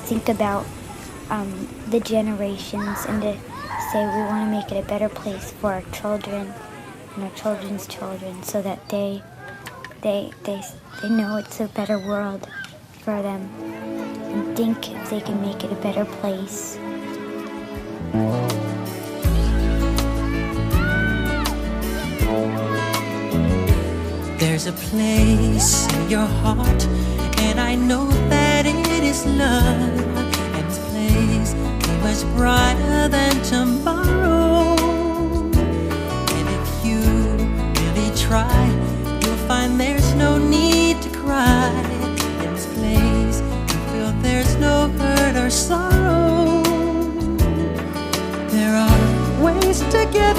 think about the generations and to say we want to make it a better place for our children and our children's children, so that they know it's a better world for them and think if they can make it a better place. There's a place in your heart, and I know that it is love, and this place is much brighter than tomorrow. And if you really try, you'll find there's no need to cry. In this place, you feel there's no hurt or sorrow. There are ways to get